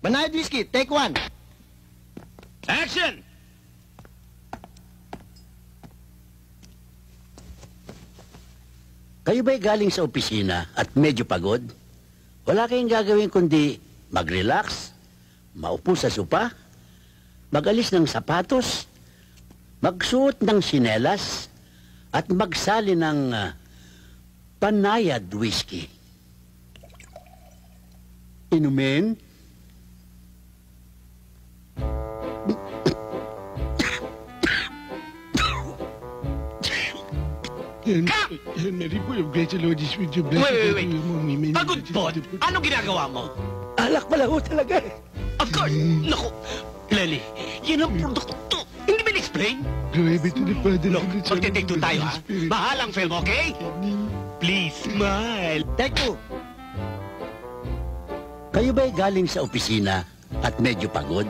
Banayad whiskey, take one. Action! Kayo ba'y galing sa opisina at medyo pagod? Wala kayong gagawin kundi mag-relax, maupo sa sopa, mag-alis ng sapatos, magsuot ng sinelas, at magsali ng panayad whiskey. Inumin? Mary po, yung bless the Lord is with you. Wait. Pagod po. Anong ginagawa mo? Alak pala ho talaga eh. Of course. Naku, Lely, yan ang produkto. Hindi ba explain? Glory be to the Father. Look, magte-take two tayo, ha? Bahalang film, okay? Please, smile. Take two. Kayo ba'y galing sa opisina at medyo pagod?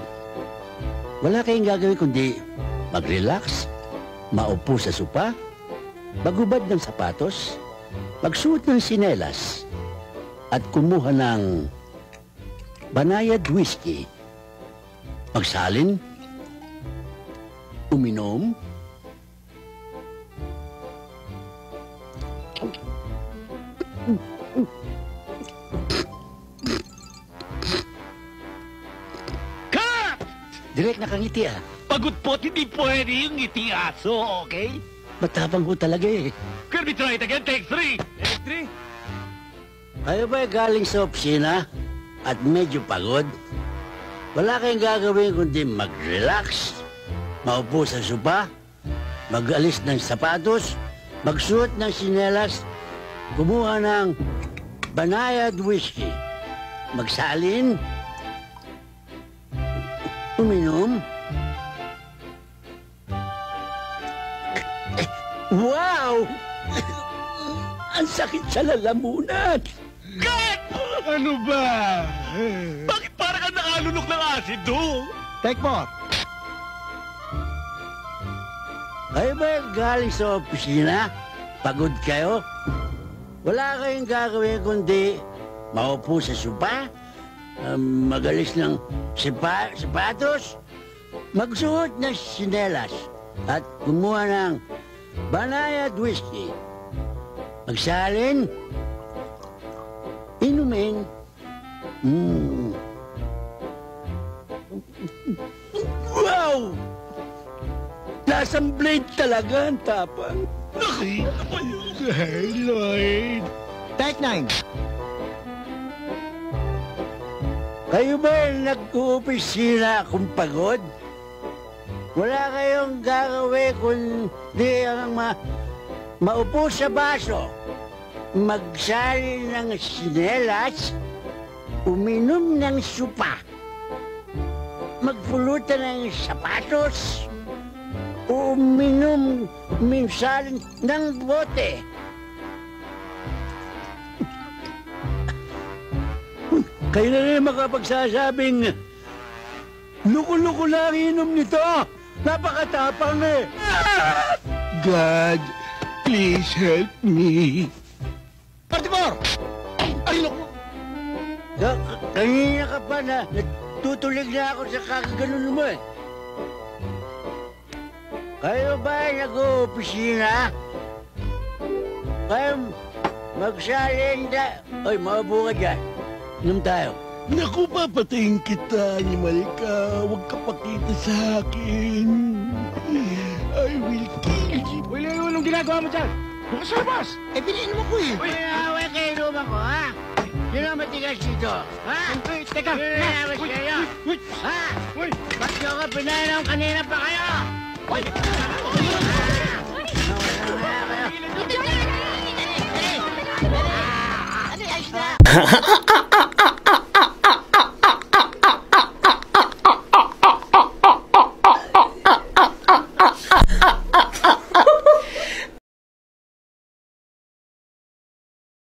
Wala kayong gagawin kundi mag-relax, maupo sa sopa, magubad ng sapatos, magsuot ng sinelas, at kumuha ng banayad whiskey. Magsalin, uminom, Cut! direct nakangiti ah. Pagod po at hindi pwede yung ngiti aso, okay? Matapang ho talaga eh. Can we try it again? Take three. Take three. Kayo ba'y galing sa opisina at medyo pagod? Wala kayong gagawin kundi mag-relax, maupo sa sopa, mag-alis ng sapatos, magsuot ng sinelas, kumuha ng banayad whiskey, magsalin, uminom. Wow! Ang sakit sa lalamunan. Cut! Ano ba? Bakit parang ka nakalunok ng asido? Take four. Kayo ba galing sa opisina? Pagod kayo? Wala kayong gagawin kundi maupo sa sopa, magalis ng sapatos, magsuot ng sinelas, at kumuha ng banayad whiskey. Magsalin, inumin. Wow! Lasang blade talaga ang tapang. Nakita ko yun. Hey, Lord. Take nine. Kayo ba nag-uopisina kung pagod? Wala kayong gagawin kundi ang maupo sa baso, magsali ng sinelas, uminom ng supa, magpulutan ng sapatos, minsan ng bote. Kayo na rin makapagsasabing, luko-luko lang inom nito. Napakatapang eh. God, please help me. 44. Ay, naku. Kanina ka pa na natutulig na ako sa kakaganon mo eh. Kayo ba nag-uopisina? Kayo magsalin da... Oy, maupo ka dyan. Inom tayo. Naku, papatayin kita, animal ka. Huwag ka pakita sa akin. I will kill you. Willie, anong ginagawa mo dyan? Bukas sa labas. Eh, piniinom ako eh. Uy, away kayo inuman ko, ha? Sino ang matigas dito? Ha? Uy, teka. Sino na naman kayo? Ha? Ba't nyo ka pinainom kanina pa kayo? Uy! Ano, ayos na?